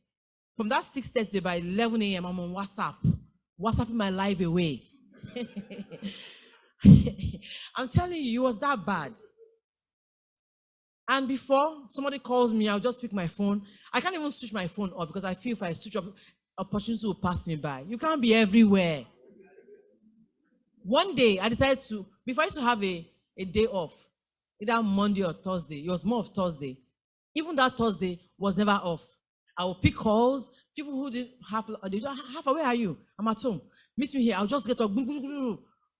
From that 6:30 by 11 a.m., I'm on WhatsApp. WhatsApping my life away. I'm telling you, it was that bad. And before somebody calls me, I'll just pick my phone. I can't even switch my phone up because I feel if I switch up, opportunities will pass me by. You can't be everywhere. One day, I decided to, before I used to have a day off, either Monday or Thursday. It was more of Thursday. Even that Thursday was never off. I will pick calls. People who didn't have, where are you? I'm at home. Meet me here. I'll just get up.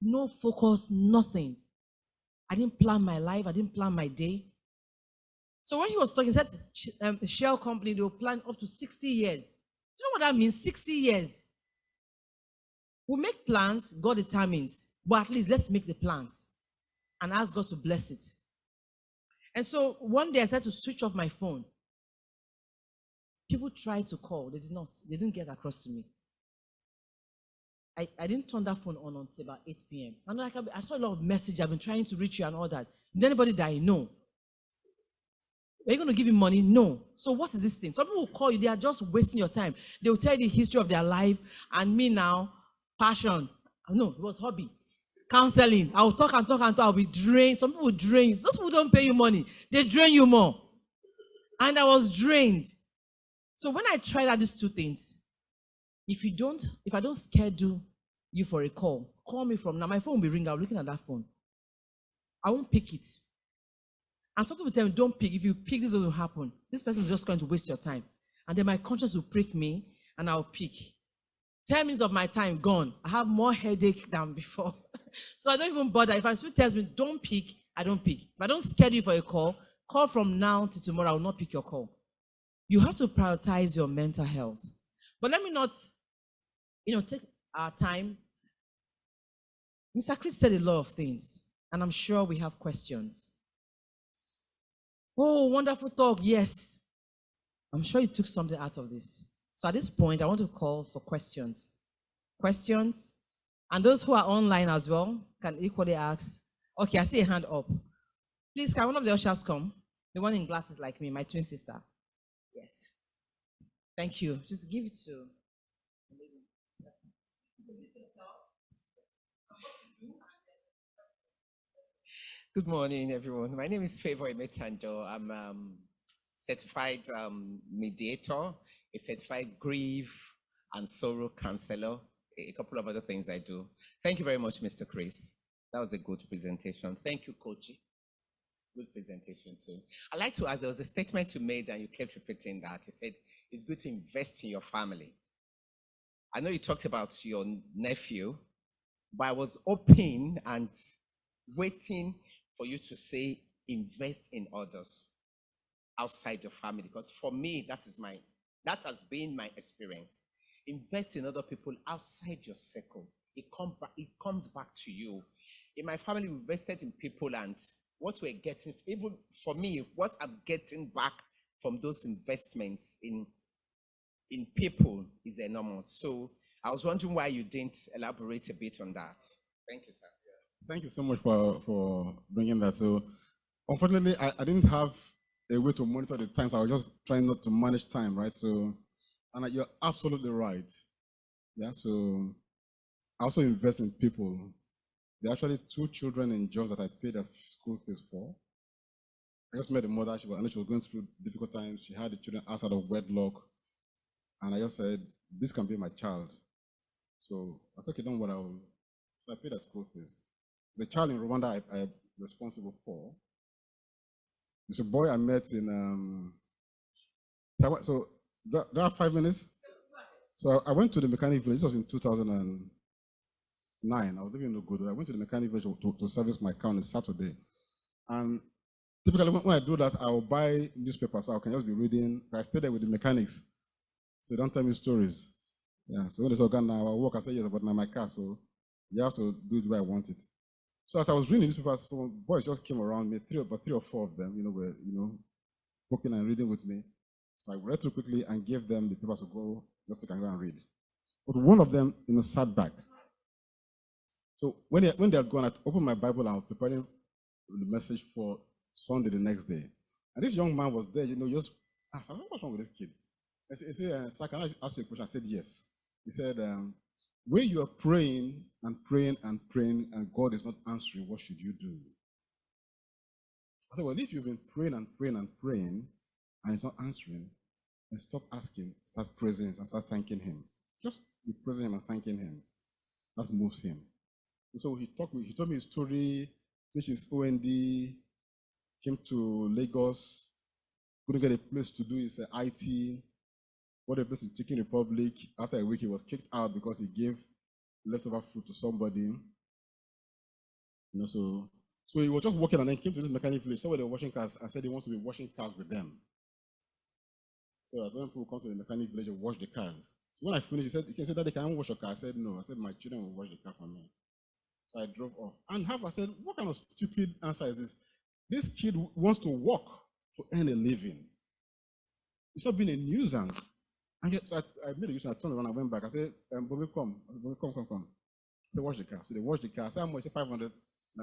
No focus, nothing. I didn't plan my life. I didn't plan my day. So when he was talking, he said, Shell company, they will plan up to 60 years. You know what that means? 60 years. We make plans, God determines. But at least let's make the plans and ask God to bless it. And so one day I said to switch off my phone. People tried to call. They did not. They didn't get across to me. I didn't turn that phone on until about 8 p.m. And I saw a lot of messages. I've been trying to reach you and all that. Did anybody die? No. Are you going to give him money? No. So what is this thing? Some people will call you. They are just wasting your time. They will tell you the history of their life. And me now, passion. No, it was hobby. Counseling. I will talk and talk and talk. I'll be drained. Some people drain. Those people don't pay you money. They drain you more. And I was drained. So when I tried out these two things, if I don't schedule you for a call. Call me from now. My phone will be ringing. I'm looking at that phone. I won't pick it. And something will tell me, don't pick. If you pick, this doesn't happen. This person is just going to waste your time. And then my conscience will prick me and I'll pick. 10 minutes of my time gone. I have more headache than before. So I don't even bother. If my spirit tells me, don't pick, I don't pick. If I don't schedule you for a call from now to tomorrow, I will not pick your call. You have to prioritize your mental health. But let me not, take our time. Mr. Chris said a lot of things, and I'm sure we have questions. Oh, wonderful talk. Yes. I'm sure you took something out of this. So at this point, I want to call for questions. Questions? And those who are online as well can equally ask. Okay, I see a hand up. Please, can one of the ushers come? The one in glasses like me, my twin sister. Yes. Thank you. Just give it to... Good morning, everyone. My name is Favor Emetanjo. I'm certified mediator, a certified grief and sorrow counselor, a couple of other things I do. Thank you very much, Mr. Chris. That was a good presentation. Thank you, Kochi. Good presentation too. I'd like to ask, there was a statement you made and you kept repeating that. You said it's good to invest in your family. I know you talked about your nephew, but I was open and waiting for you to say invest in others outside your family, because for me that has been my experience. Invest in other people outside your circle. It comes back to you. In my family, we invested in people, and what we're getting, even for me, what I'm getting back from those investments in people is enormous. So I was wondering why you didn't elaborate a bit on that. Thank you, sir. Thank you so much for bringing that. So, unfortunately, I didn't have a way to monitor the time, so I was just trying not to manage time, right? So, and you're absolutely right. Yeah, so I also invest in people. There are actually 2 children in Jos that I paid their school fees for. I just met the mother. I know she was going through difficult times. She had the children outside of wedlock. And I just said, this can be my child. So I said, okay, don't worry, I paid their school fees. The child in Rwanda I'm responsible for. It's a boy I met in, so do I have 5 minutes? So I went to the mechanic village. This was in 2009. I was living in Ugodo. I went to the mechanic village to service my car on a Saturday. And typically when I do that, I'll buy newspapers. So I can just be reading. I stay there with the mechanics. So they don't tell me stories. Yeah. So when they say, okay, now I work, I say, yes, but now my car. So you have to do it the way I want it. So as I was reading newspapers, some boys just came around me, 3 or 4 of them, were, working and reading with me. So I read through quickly and gave them the papers to go, just to go and read. But one of them, sat back. So when they had gone, I opened my Bible and I was preparing the message for Sunday the next day. And this young man was there, just asked, what's wrong with this kid? I said, sir, can I ask you a question? I said, yes. He said, when you are praying and praying and praying and God is not answering, what should you do? I said, well, if you've been praying and praying and praying and it's not answering, then stop asking, start praising and start thanking him. Just be praising him and thanking him. That moves him. And so he told me his story, which is OND, came to Lagos, couldn't get a place to do his IT, got a place in Chicken Republic. After a week, he was kicked out because he gave leftover food to somebody. So he was just working and then came to this mechanic village, saw where they were washing cars, and said he wants to be washing cars with them. So as when people come to the mechanic village and wash the cars. So when I finished, he said, you can say that they can't wash your car. I said, no. I said, my children will wash the car for me. So I drove off. And I said, what kind of stupid answer is this? This kid wants to work to earn a living. It's not being a nuisance. And yet, so I made a use, I turned around, I went back. I said, Bobby, come. Bobby, come. So wash the car. So they washed the car. I said, how much? I said, 500.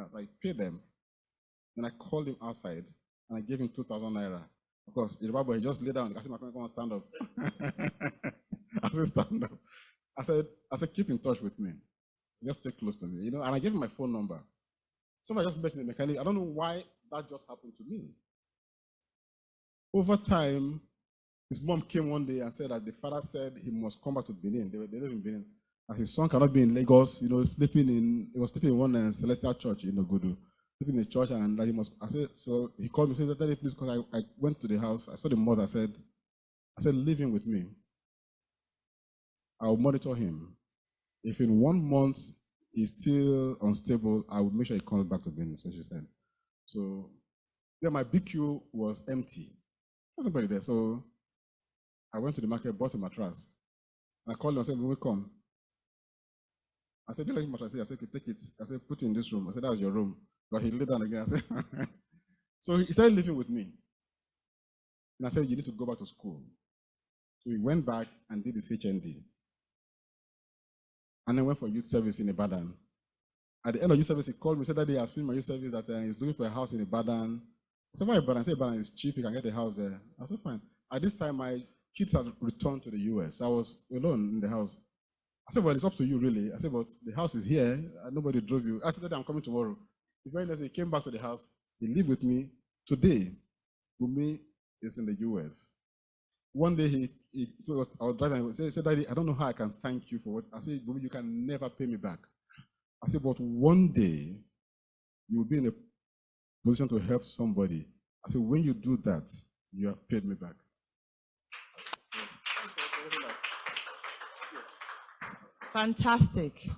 So I paid them. Then I called him outside and I gave him 2,000 naira. Of course, the rabbi, he just lay down. I said, my friend, come on, stand up. I said, stand up. I said, keep in touch with me. Just stay close to me, and I gave him my phone number. Somebody just met in the mechanic. I don't know why that just happened to me. Over time, his mom came one day and said that the father said he must come back to Benin. They live in Benin. his son cannot be in Lagos, he was sleeping in one celestial church in Ogodo, sleeping in a church, and that he must. I said, so he called me, said, "Daddy, please," because I went to the house, I saw the mother, I said, "Leave him with me. I'll monitor him. If in 1 month he's still unstable, I will make sure he comes back to Benin." So she said. So then my BQ was empty. There was nobody there. So I went to the market, bought a mattress. And I called him and said, "When we come?" I said, "Do you like mattress?" I said, "Okay, take it." I said, "Put it in this room." I said, "That's your room." But he lay down again. I said, so he started living with me. And I said, "You need to go back to school." So he went back and did his HND. And then went for youth service in Ibadan. At the end of youth service, he called me, said that he has finished my youth service, that he's looking for a house in Ibadan. I said, "Why Ibadan?" I said, "Ibadan is cheap, you can get a house there." I said, "Fine." At this time, my kids had returned to the US. I was alone in the house. I said, "Well, it's up to you, really." I said, "But the house is here, and nobody drove you." I said, "Daddy, I'm coming tomorrow." The very next day, he came back to the house. He lived with me. Today, Bumi is in the US. One day, I was driving, and he said, "Daddy, I don't know how I can thank you for what." I said, "Bumi, you can never pay me back." I said, "But one day, you will be in a position to help somebody." I said, "When you do that, you have paid me back." Fantastic.